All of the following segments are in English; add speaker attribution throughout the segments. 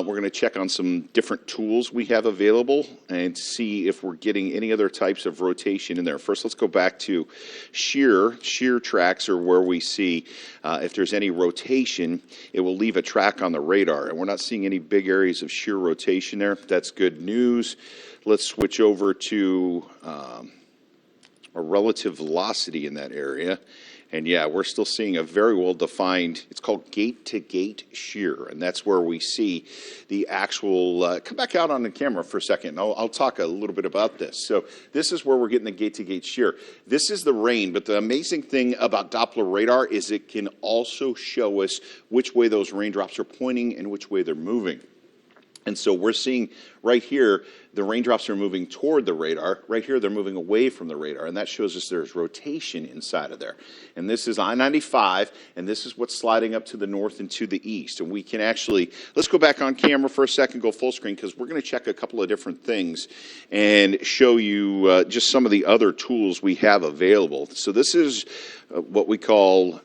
Speaker 1: We're going to check on some different tools we have available and see if we're getting any other types of rotation in there. First, let's go back to shear. Shear tracks are where we see if there's any rotation, it will leave a track on the radar. And we're not seeing any big areas of shear rotation there. That's good news. Let's switch over to a relative velocity in that area. And yeah, we're still seeing a very well-defined, it's called gate-to-gate shear, and that's where we see the actual, come back out on the camera for a second, I'll talk a little bit about this. So this is where we're getting the gate-to-gate shear. This is the rain, but the amazing thing about Doppler radar is it can also show us which way those raindrops are pointing and which way they're moving. And so we're seeing right here, the raindrops are moving toward the radar. Right here, they're moving away from the radar. And that shows us there's rotation inside of there. And this is I-95, and this is what's sliding up to the north and to the east. And we can actually, let's go back on camera for a second, go full screen, because we're going to check a couple of different things and show you just some of the other tools we have available. So this is what we call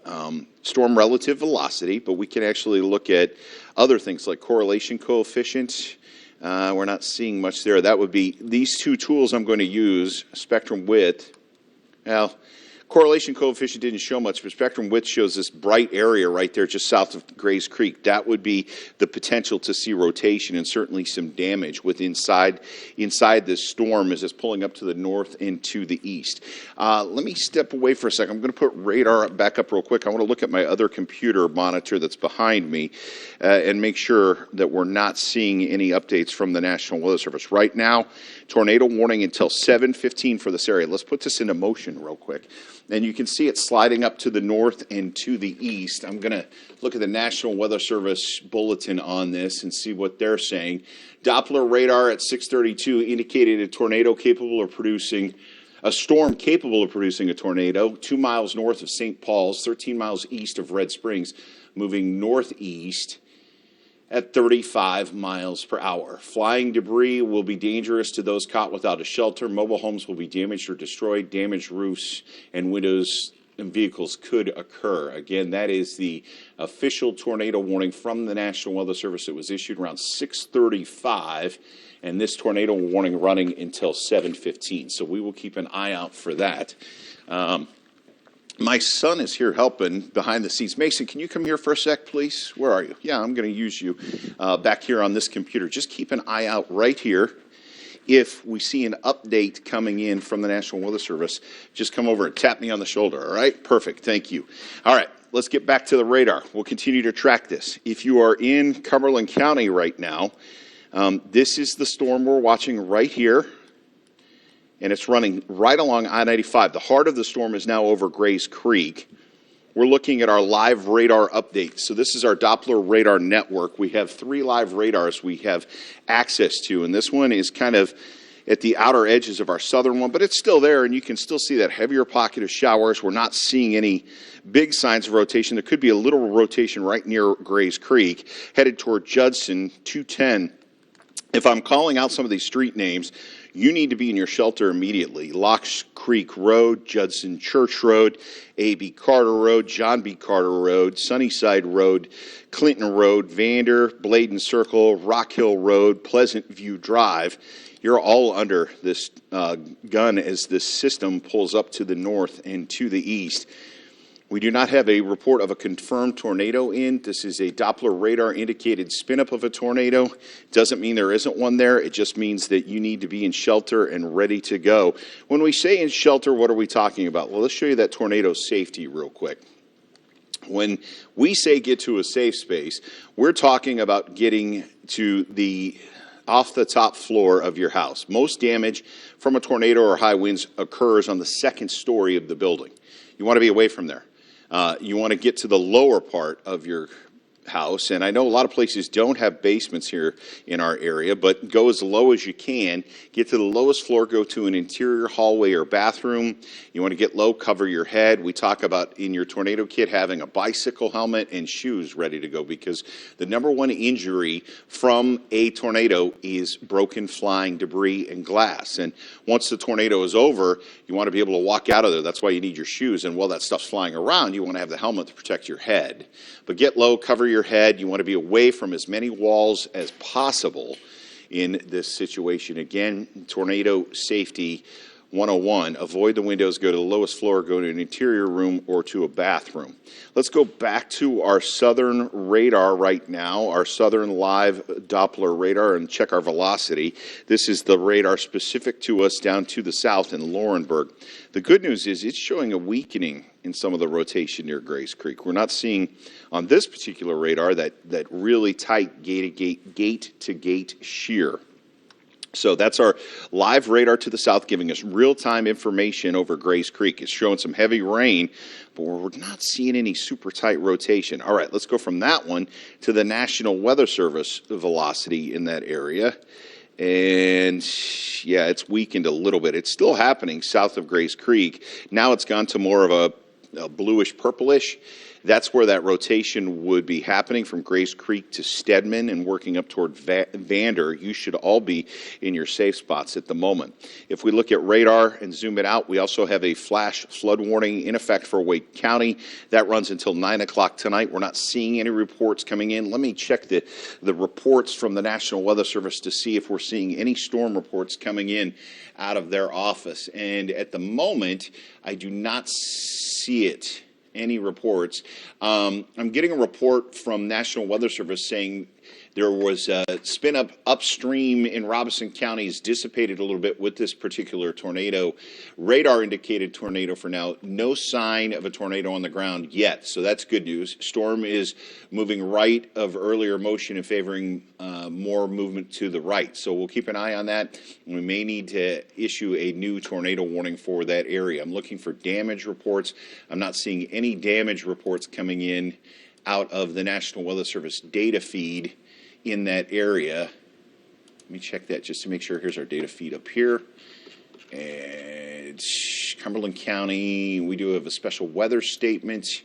Speaker 1: storm relative velocity, but we can actually look at other things like correlation coefficient. We're not seeing much there. That would be these two tools I'm going to use, spectrum width. Well, correlation coefficient didn't show much, but spectrum width shows this bright area right there just south of Grays Creek. That would be the potential to see rotation and certainly some damage with inside this storm as it's pulling up to the north and to the east. Let me step away for a second. I'm going to put radar back up real quick. I want to look at my other computer monitor that's behind me and make sure that we're not seeing any updates from the National Weather Service. Right now, tornado warning until 7:15 for this area. Let's put this into motion real quick. And you can see it sliding up to the north and to the east. I'm going to look at the National Weather Service bulletin on this and see what they're saying. Doppler radar at 6:32 indicated a tornado capable of producing, a storm capable of producing a tornado 2 miles north of St. Paul's, 13 miles east of Red Springs, moving northeast at 35 miles per hour. Flying debris will be dangerous to those caught without a shelter. Mobile homes will be damaged or destroyed. Damaged roofs and windows and vehicles could occur. Again, that is the official tornado warning from the National Weather Service. It was issued around 6:35, and this tornado warning running until 7:15. So we will keep an eye out for that. My son is here helping behind the scenes. Mason, can you come here for a sec, please? Where are you? Yeah, I'm going to use you back here on this computer. Just keep an eye out right here. If we see an update coming in from the National Weather Service, just come over and tap me on the shoulder, all right? Perfect, thank you. All right, let's get back to the radar. We'll continue to track this. If you are in Cumberland County right now, this is the storm we're watching right here. And it's running right along I-95. The heart of the storm is now over Grays Creek. We're looking at our live radar update. So this is our Doppler radar network. We have 3 live radars we have access to, and this one is kind of at the outer edges of our southern one, but it's still there, and you can still see that heavier pocket of showers. We're not seeing any big signs of rotation. There could be a little rotation right near Grays Creek, headed toward Judson, 210. If I'm calling out some of these street names, you need to be in your shelter immediately. Locks Creek Road, Judson Church Road, A.B. Carter Road, John B. Carter Road, Sunnyside Road, Clinton Road, Vander, Bladen Circle, Rock Hill Road, Pleasant View Drive. You're all under this gun as this system pulls up to the north and to the east. We do not have a report of a confirmed tornado in. This is a Doppler radar indicated spin up of a tornado. Doesn't mean there isn't one there. It just means that you need to be in shelter and ready to go. When we say in shelter, what are we talking about? Well, let's show you that tornado safety real quick. When we say get to a safe space, we're talking about getting to the off the top floor of your house. Most damage from a tornado or high winds occurs on the second story of the building. You want to be away from there. You want to get to the lower part of your house, and I know a lot of places don't have basements here in our area, but go as low as you can. Get to the lowest floor, go to an interior hallway or bathroom. You want to get low, cover your head. We talk about in your tornado kit having a bicycle helmet and shoes ready to go, because the number one injury from a tornado is broken flying debris and glass. And once the tornado is over, you want to be able to walk out of there. That's why you need your shoes, and while that stuff's flying around, you want to have the helmet to protect your head. But get low, cover your your head. You want to be away from as many walls as possible in this situation. Again, tornado safety 101, avoid the windows, go to the lowest floor, go to an interior room or to a bathroom. Let's go back to our southern radar right now, our southern live Doppler radar, and check our velocity. This is the radar specific to us down to the south in Laurinburg. The good news is it's showing a weakening in some of the rotation near Grays Creek. We're not seeing on this particular radar that really tight gate-to-gate shear. So that's our live radar to the south, giving us real-time information over Grays Creek. It's showing some heavy rain, but we're not seeing any super tight rotation. All right, let's go from that one to the National Weather Service velocity in that area. And yeah, it's weakened a little bit. It's still happening south of Grays Creek. Now it's gone to more of a bluish purplish. That's where that rotation would be happening from Grays Creek to Stedman and working up toward Vander. You should all be in your safe spots at the moment. If we look at radar and zoom it out, we also have a flash flood warning in effect for Wake County. That runs until 9 o'clock tonight. We're not seeing any reports coming in. Let me check the reports from the National Weather Service to see if we're seeing any storm reports coming in out of their office. And at the moment, I do not see it. Any reports. I'm getting a report from National Weather Service saying there was a spin up upstream in Robeson County is dissipated a little bit with this particular tornado. Radar indicated tornado for now. No sign of a tornado on the ground yet, so that's good news. Storm is moving right of earlier motion and favoring more movement to the right. So we'll keep an eye on that. We may need to issue a new tornado warning for that area. I'm looking for damage reports. I'm not seeing any damage reports coming in out of the National Weather Service data feed in that area. Let me check that just to make sure. Here's our data feed up here. And Cumberland County, we do have a special weather statement.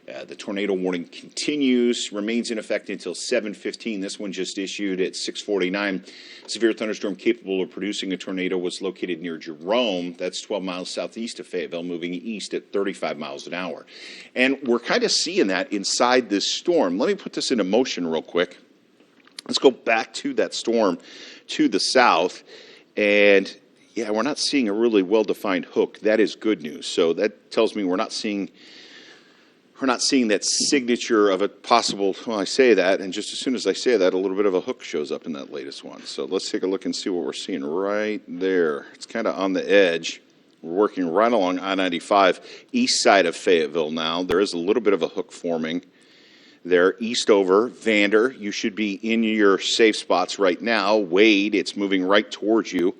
Speaker 1: The tornado warning continues, remains in effect until 7:15. This one just issued at 6:49. Severe thunderstorm capable of producing a tornado was located near Jerome. That's 12 miles southeast of Fayetteville, moving east at 35 miles an hour. And we're kind of seeing that inside this storm. Let me put this into motion real quick. Let's go back to that storm to the south. And yeah, we're not seeing a really well-defined hook. That is good news. So that tells me we're not seeing that signature of a possible, well, I say that, and just as soon as I say that, a little bit of a hook shows up in that latest one. So let's take a look and see what we're seeing right there. It's kind of on the edge. We're working right along I-95, east side of Fayetteville now. There is a little bit of a hook forming there, east over Vander. You should be in your safe spots right now. Wade, it's moving right towards you.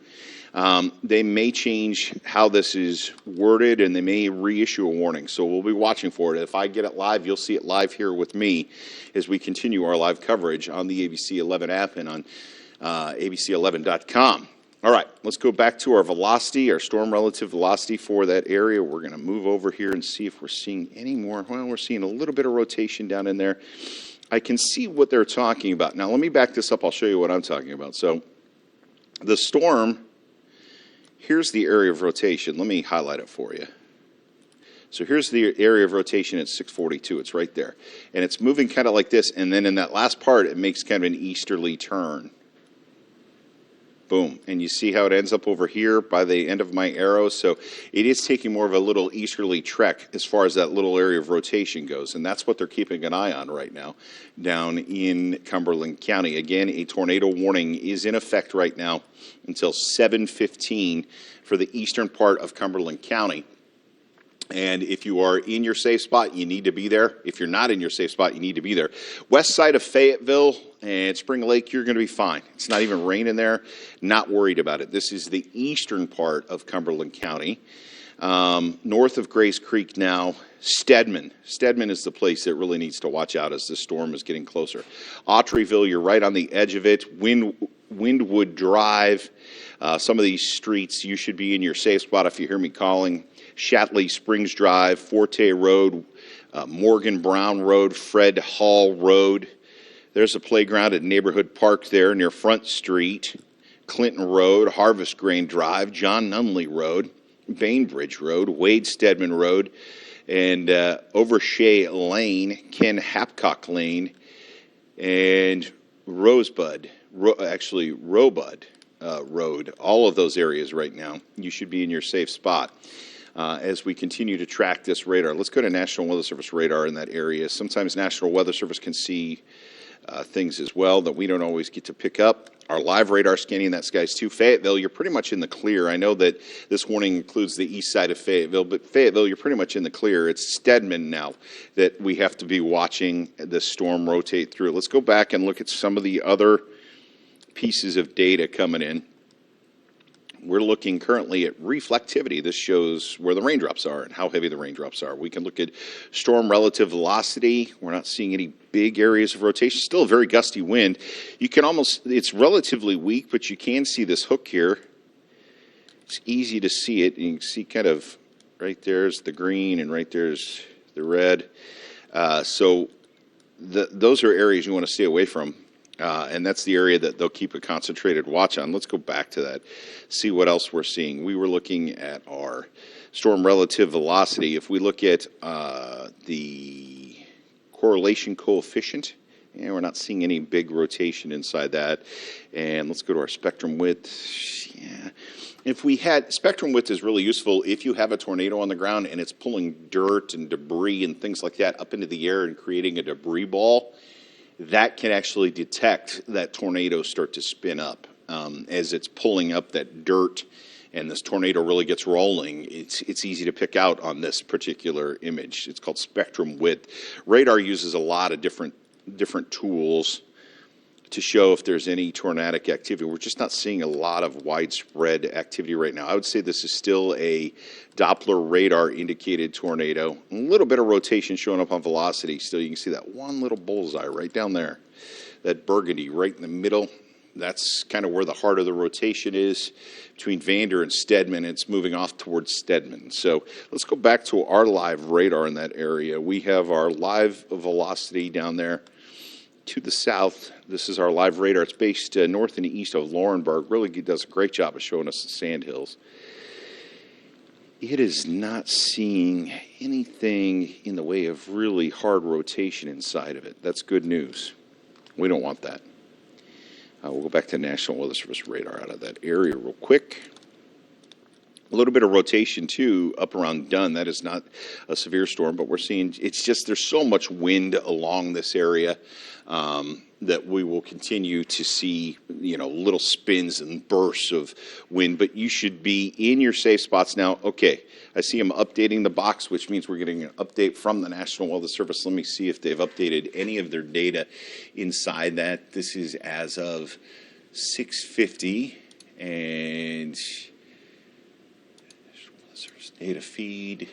Speaker 1: They may change how this is worded, and they may reissue a warning. So we'll be watching for it. If I get it live, you'll see it live here with me as we continue our live coverage on the ABC 11 app and on abc11.com. All right, let's go back to our velocity, our storm relative velocity for that area. We're going to move over here and see if we're seeing any more. Well, we're seeing a little bit of rotation down in there. I can see what they're talking about. Now, let me back this up. I'll show you what I'm talking about. So the storm, here's the area of rotation. Let me highlight it for you. So here's the area of rotation at 642. It's right there. And it's moving kind of like this. And then in that last part, it makes kind of an easterly turn. Boom. And you see how it ends up over here by the end of my arrow. So it is taking more of a little easterly trek as far as that little area of rotation goes. And that's what they're keeping an eye on right now down in Cumberland County. Again, a tornado warning is in effect right now until 7:15 for the eastern part of Cumberland County. And if you are in your safe spot, you need to be there. If you're not in your safe spot, you need to be there. West side of Fayetteville and Spring Lake, you're going to be fine. It's not even raining there. Not worried about it. This is the eastern part of Cumberland County. North of Grays Creek now, Stedman. Stedman is the place that really needs to watch out as the storm is getting closer. Autryville, you're right on the edge of it. Windwood Drive. Some of these streets, you should be in your safe spot if you hear me calling. Shatley Springs Drive, Forte Road, Morgan Brown Road, Fred Hall Road. There's a playground at Neighborhood Park there near Front Street. Clinton Road, Harvest Grain Drive, John Nunley Road, Bainbridge Road, Wade Stedman Road, and Overshea Lane, Ken Hapcock Lane, and Rosebud, Robud Road. All of those areas right now, you should be in your safe spot. As we continue to track this radar, let's go to National Weather Service radar in that area. Sometimes National Weather Service can see things as well that we don't always get to pick up. Our live radar scanning that skies too. Fayetteville, you're pretty much in the clear. I know that this warning includes the east side of Fayetteville, but Fayetteville, you're pretty much in the clear. It's Stedman now that we have to be watching this storm rotate through. Let's go back and look at some of the other pieces of data coming in. We're looking currently at reflectivity. This shows where the raindrops are and how heavy the raindrops are. We can look at storm relative velocity. We're not seeing any big areas of rotation. Still a very gusty wind. You can it's relatively weak, but you can see this hook here. It's easy to see it. You can see kind of right there's the green and right there's the red. So those are areas you want to stay away from. And that's the area that they'll keep a concentrated watch on. Let's go back to that, see what else we're seeing. We were looking at our storm relative velocity. If we look at the correlation coefficient, we're not seeing any big rotation inside that. And let's go to our spectrum width. Yeah. If we had, spectrum width is really useful if you have a tornado on the ground and it's pulling dirt and debris and things like that up into the air and creating a debris ball. That can actually detect that tornado start to spin up as it's pulling up that dirt and this tornado really gets rolling. It's easy to pick out on this particular image. It's called spectrum width. Radar uses a lot of different tools to show if there's any tornadic activity. We're just not seeing a lot of widespread activity right now. I would say this is still a Doppler radar indicated tornado. A little bit of rotation showing up on velocity. Still, you can see that one little bullseye right down there. That burgundy right in the middle. That's kind of where the heart of the rotation is between Vander and Stedman. It's moving off towards Stedman. So let's go back to our live radar in that area. We have our live velocity down there to the south. This is our live radar. It's based north and east of Laurinburg. Really does a great job of showing us the sandhills. It is not seeing anything in the way of really hard rotation inside of it. That's good news. We don't want that. We'll go back to National Weather Service radar out of that area real quick. A little bit of rotation, too, up around Dunn. That is not a severe storm, but we're seeing it's just there's so much wind along this area that we will continue to see, little spins and bursts of wind. But you should be in your safe spots now. Okay, I see them updating the box, which means we're getting an update from the National Weather Service. Let me see if they've updated any of their data inside that. This is as of 6:50 and data feed.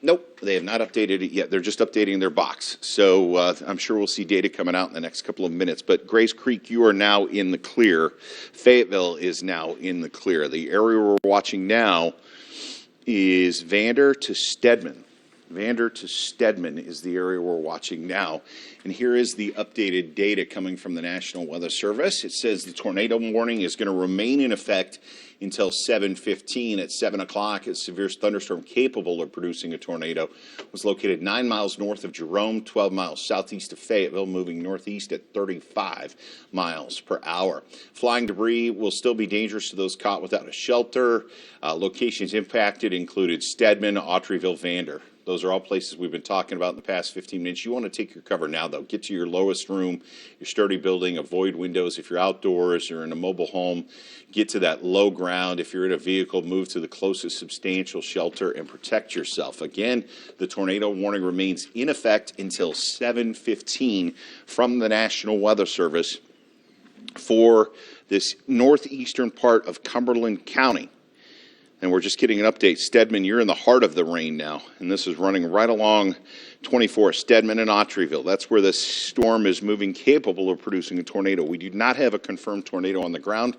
Speaker 1: Nope, they have not updated it yet. They're just updating their box. So I'm sure we'll see data coming out in the next couple of minutes. But Grace Creek, you are now in the clear. Fayetteville is now in the clear. The area we're watching now is Vander to Stedman. Vander to Stedman is the area we're watching now. And here is the updated data coming from the National Weather Service. It says the tornado warning is going to remain in effect until 7:15. At 7 o'clock, a severe thunderstorm capable of producing a tornado was located 9 miles north of Jerome, 12 miles southeast of Fayetteville, moving northeast at 35 miles per hour. Flying debris will still be dangerous to those caught without a shelter. Locations impacted included Stedman, Autryville, Vander. Those are all places we've been talking about in the past 15 minutes. You want to take your cover now, though. Get to your lowest room, your sturdy building, avoid windows. If you're outdoors or in a mobile home, get to that low ground. If you're in a vehicle, move to the closest substantial shelter and protect yourself. Again, the tornado warning remains in effect until 7:15 from the National Weather Service for this northeastern part of Cumberland County. And we're just getting an update. Stedman, you're in the heart of the rain now, and this is running right along 24, Stedman and Autryville. That's where this storm is moving, capable of producing a tornado. We do not have a confirmed tornado on the ground.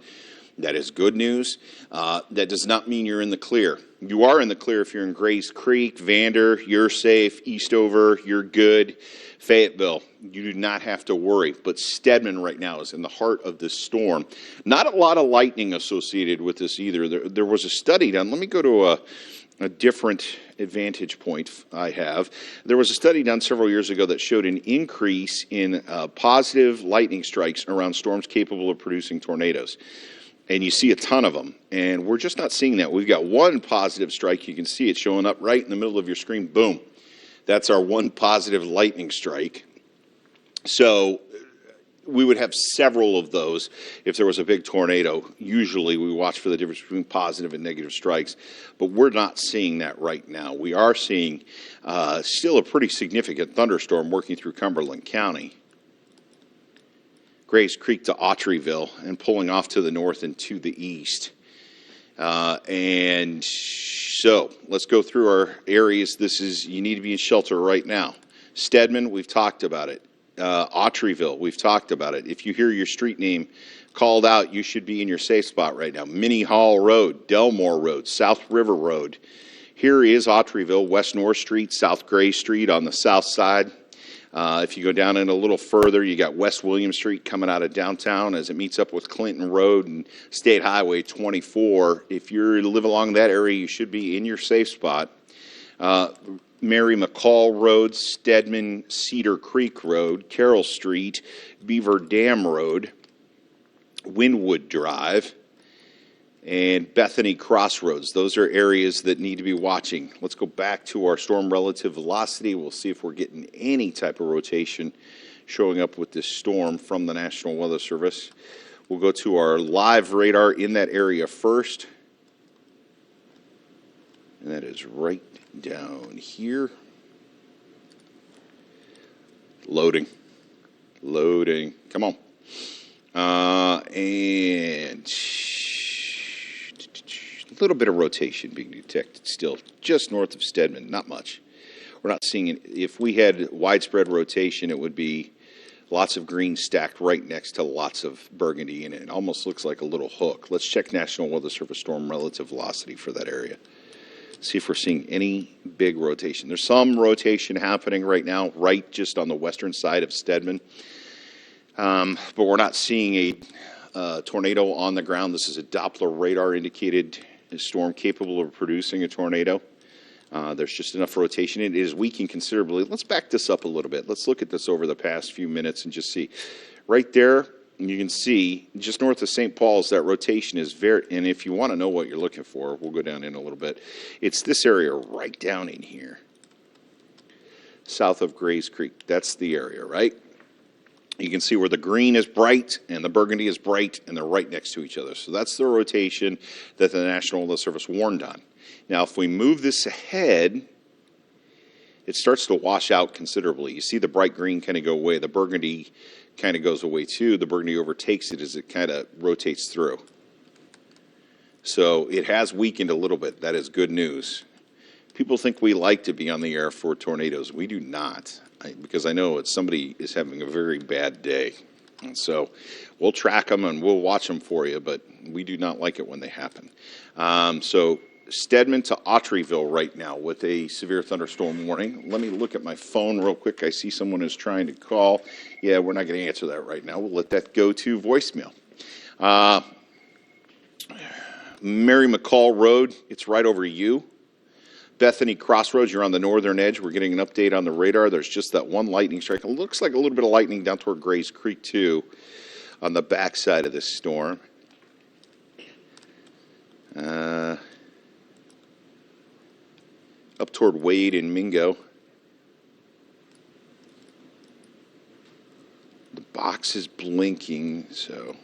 Speaker 1: That is good news. That does not mean you're in the clear. You are in the clear if you're in Grace Creek, Vander, you're safe, Eastover, you're good. Fayetteville, you do not have to worry. But Stedman right now is in the heart of this storm. Not a lot of lightning associated with this either. There was a study done. Let me go to a different advantage point I have. There was a study done several years ago that showed an increase in positive lightning strikes around storms capable of producing tornadoes. And you see a ton of them, and we're just not seeing that. We've got one positive strike. You can see it showing up right in the middle of your screen. Boom. That's our one positive lightning strike. So we would have several of those if there was a big tornado. Usually we watch for the difference between positive and negative strikes, but we're not seeing that right now. We are seeing still a pretty significant thunderstorm working through Cumberland County, Grays Creek to Autryville, and pulling off to the north and to the east. And so let's go through our areas. You need to be in shelter right now. Stedman, we've talked about it. Autryville, we've talked about it. If you hear your street name called out, you should be in your safe spot right now. Minnie Hall Road, Delmore Road, South River Road. Here is Autryville, West North Street, South Gray Street on the south side. If you go down in a little further, you got West William Street coming out of downtown as it meets up with Clinton Road and State Highway 24. If you live along that area, you should be in your safe spot. Mary McCall Road, Stedman, Cedar Creek Road, Carroll Street, Beaver Dam Road, Wynwood Drive, and Bethany Crossroads. Those are areas that need to be watching. Let's go back to our storm relative velocity. We'll see if we're getting any type of rotation showing up with this storm from the National Weather Service. We'll go to our live radar in that area first. And that is right down here. Loading. Come on. And a little bit of rotation being detected still, just north of Stedman. Not much. We're not seeing it. If we had widespread rotation, it would be lots of green stacked right next to lots of burgundy, and it almost looks like a little hook. Let's check National Weather Service storm relative velocity for that area. See if we're seeing any big rotation. There's some rotation happening right now, right just on the western side of Stedman. But we're not seeing a tornado on the ground. This is a Doppler radar indicated storm capable of producing a tornado. There's just enough rotation. It is weakening considerably. Let's back this up a little bit. Let's look at this over the past few minutes and just see. Right there, you can see just north of St. Paul's, that rotation is very, and if you want to know what you're looking for, we'll go down in a little bit. It's this area right down in here, south of Grays Creek. That's the area, right? You can see where the green is bright and the burgundy is bright, and they're right next to each other. So that's the rotation that the National Weather Service warned on. Now, if we move this ahead, it starts to wash out considerably. You see the bright green kind of go away. The burgundy kind of goes away too. The burgundy overtakes it as it kind of rotates through. So it has weakened a little bit. That is good news. People think we like to be on the air for tornadoes. We do not, because I know somebody is having a very bad day. And so we'll track them and we'll watch them for you, but we do not like it when they happen. So Stedman to Autryville right now with a severe thunderstorm warning. Let me look at my phone real quick. I see someone is trying to call. Yeah, we're not going to answer that right now. We'll let that go to voicemail. Mary McCall Road, it's right over you. Bethany Crossroads, you're on the northern edge. We're getting an update on the radar. There's just that one lightning strike. It looks like a little bit of lightning down toward Grays Creek, too, on the backside of this storm. Up toward Wade and Mingo. The box is blinking, so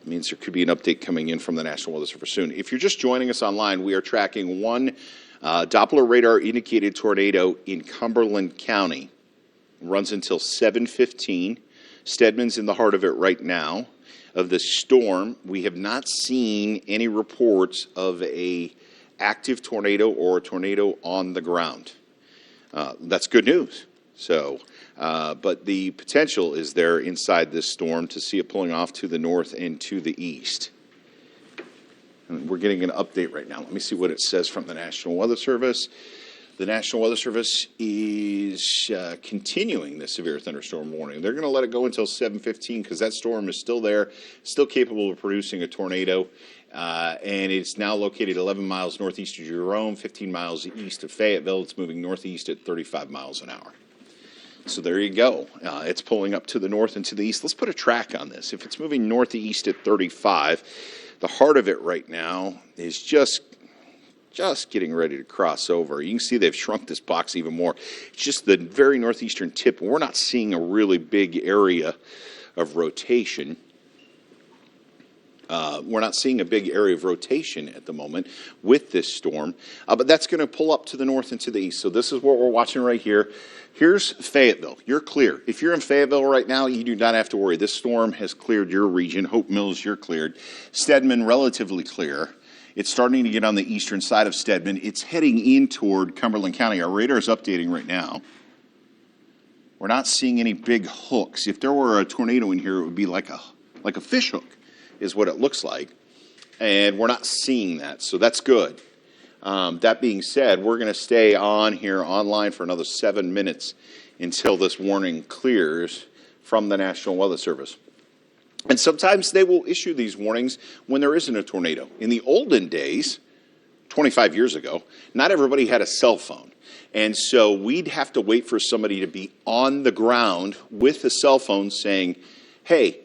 Speaker 1: it means there could be an update coming in from the National Weather Service soon. If you're just joining us online, we are tracking one Doppler radar indicated tornado in Cumberland County. It runs until 7:15. Stedman's in the heart of it right now. Of the storm, we have not seen any reports of a active tornado or a tornado on the ground. That's good news. So, but the potential is there inside this storm to see it pulling off to the north and to the east. And we're getting an update right now. Let me see what it says from the National Weather Service. The National Weather Service is continuing the severe thunderstorm warning. They're going to let it go until 7:15 because that storm is still there, still capable of producing a tornado. and it's now located 11 miles northeast of Durham, 15 miles east of Fayetteville. It's moving northeast at 35 miles an hour. So there you go. It's pulling up to the north and to the east. Let's put a track on this. If it's moving northeast at 35, the heart of it right now is just getting ready to cross over. You can see they've shrunk this box even more. It's just the very northeastern tip. We're not seeing a really big area of rotation. We're not seeing a big area of rotation at the moment with this storm, but that's going to pull up to the north and to the east. So this is what we're watching right here. Here's Fayetteville. You're clear. If you're in Fayetteville right now, you do not have to worry. This storm has cleared your region. Hope Mills, you're cleared. Stedman, relatively clear. It's starting to get on the eastern side of Stedman. It's heading in toward Cumberland County. Our radar is updating right now. We're not seeing any big hooks. If there were a tornado in here, it would be like a fish hook is what it looks like. And we're not seeing that, so that's good. That being said, we're going to stay on here online for another 7 minutes until this warning clears from the National Weather Service. And sometimes they will issue these warnings when there isn't a tornado. In the olden days, 25 years ago, not everybody had a cell phone. And so we'd have to wait for somebody to be on the ground with a cell phone saying, hey,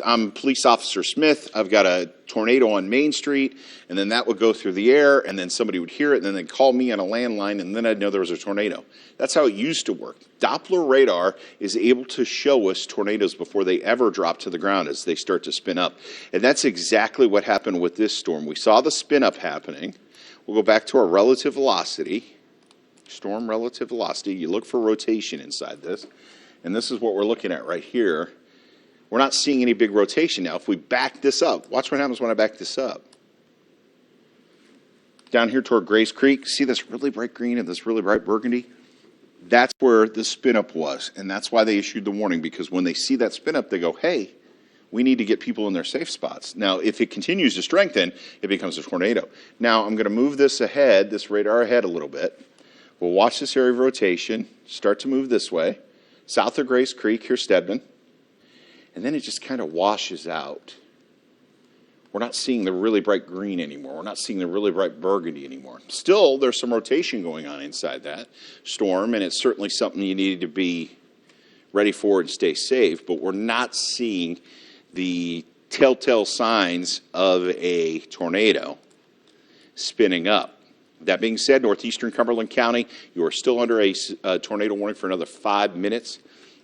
Speaker 1: I'm Police Officer Smith. I've got a tornado on Main Street. And then that would go through the air, and then somebody would hear it, and then they'd call me on a landline, and then I'd know there was a tornado. That's how it used to work. Doppler radar is able to show us tornadoes before they ever drop to the ground as they start to spin up. And that's exactly what happened with this storm. We saw the spin up happening. We'll go back to our relative velocity. Storm relative velocity. You look for rotation inside this. And this is what we're looking at right here. We're not seeing any big rotation now. If we back this up, watch what happens when I back this up. Down here toward Grace Creek, see this really bright green and this really bright burgundy? That's where the spin up was, and that's why they issued the warning, because when they see that spin up, they go, hey, we need to get people in their safe spots. Now, if it continues to strengthen, it becomes a tornado. Now, I'm going to move this ahead, this radar ahead a little bit. We'll watch this area of rotation, start to move this way. South of Grace Creek, here's Stedman. And then it just kind of washes out. We're not seeing the really bright green anymore. We're not seeing the really bright burgundy anymore. Still, there's some rotation going on inside that storm, and it's certainly something you need to be ready for and stay safe, but we're not seeing the telltale signs of a tornado spinning up. That being said, northeastern Cumberland County, you are still under a tornado warning for another 5 minutes.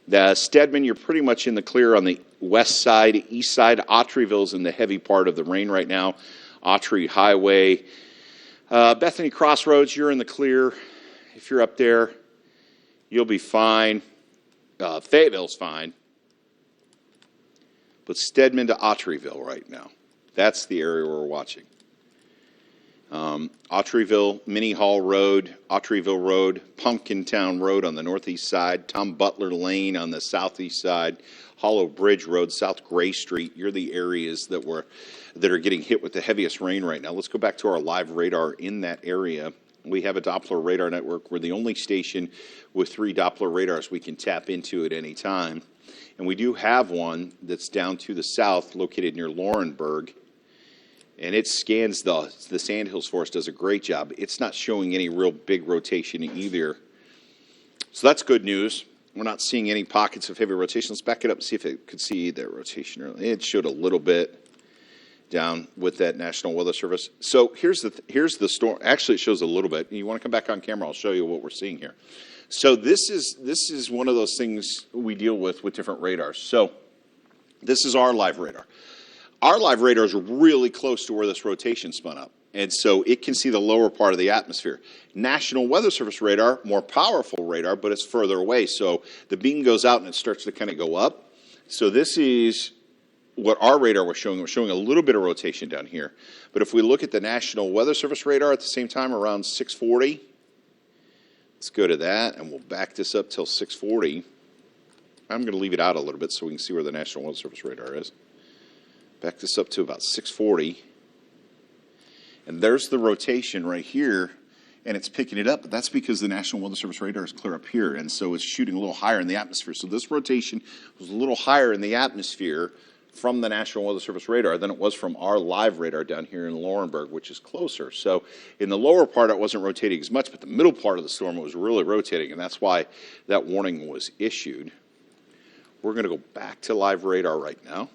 Speaker 1: The Stedman, you're pretty much in the clear on the west side. East side, Autryville's in the heavy part of the rain right now. Autry Highway. Bethany Crossroads, you're in the clear. If you're up there, you'll be fine. Fayetteville's fine. But Stedman to Autryville right now. That's the area we're watching. Autryville, Minnie Hall Road, Autryville Road, Pumpkintown Road on the northeast side, Tom Butler Lane on the southeast side, Hollow Bridge Road, South Gray Street. You're the areas that are getting hit with the heaviest rain right now. Let's go back to our live radar in that area. We have a Doppler radar network. We're the only station with 3 Doppler radars we can tap into at any time. And we do have one that's down to the south, located near Laurinburg. And it scans the Sandhills for us, does a great job. It's not showing any real big rotation either. So that's good news. We're not seeing any pockets of heavy rotation. Let's back it up and see if it could see that rotation early. It showed a little bit down with that National Weather Service. So here's the storm. Actually, it shows a little bit. You want to come back on camera? I'll show you what we're seeing here. So this is one of those things we deal with different radars. So this is our live radar. Our live radar is really close to where this rotation spun up, and so it can see the lower part of the atmosphere. National Weather Service radar, more powerful radar, but it's further away, so the beam goes out and it starts to kind of go up. So this is what our radar was showing. It was showing a little bit of rotation down here. But if we look at the National Weather Service radar at the same time, around 640, let's go to that, and we'll back this up till 640. I'm going to leave it out a little bit so we can see where the National Weather Service radar is. Back this up to about 640. And there's the rotation right here, and it's picking it up. But that's because the National Weather Service radar is clear up here, and so it's shooting a little higher in the atmosphere. So this rotation was a little higher in the atmosphere from the National Weather Service radar than it was from our live radar down here in Laurinburg, which is closer. So in the lower part, it wasn't rotating as much, but the middle part of the storm was really rotating, and that's why that warning was issued. We're going to go back to live radar right now.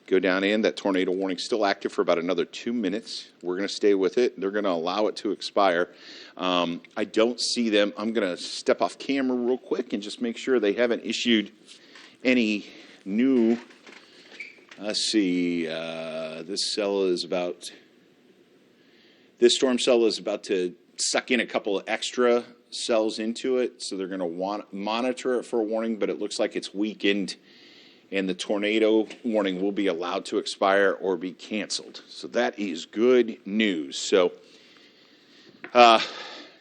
Speaker 1: Go down in. That tornado warning still active for about another 2 minutes. We're going to stay with it. They're going to allow it to expire. I don't see them. I'm going to step off camera real quick and just make sure they haven't issued any new. Let's see. This storm cell is about to suck in a couple of extra cells into it, so they're going to monitor it for a warning, but it looks like it's weakened, and the tornado warning will be allowed to expire or be canceled. So that is good news. So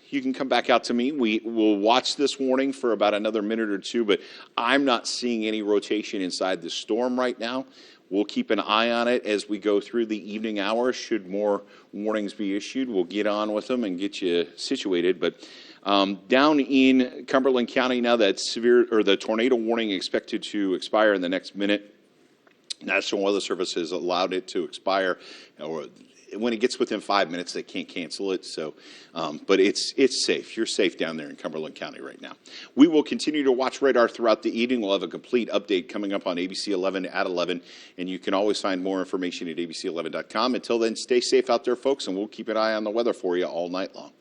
Speaker 1: you can come back out to me. We will watch this warning for about another minute or two, but I'm not seeing any rotation inside the storm right now. We'll keep an eye on it as we go through the evening hours. Should more warnings be issued, we'll get on with them and get you situated. But down in Cumberland County now, the tornado warning expected to expire in the next minute. National Weather Service has allowed it to expire, or when it gets within 5 minutes, they can't cancel it. So, but it's safe. You're safe down there in Cumberland County right now. We will continue to watch radar throughout the evening. We'll have a complete update coming up on ABC 11 at 11, and you can always find more information at abc11.com. Until then, stay safe out there, folks, and we'll keep an eye on the weather for you all night long.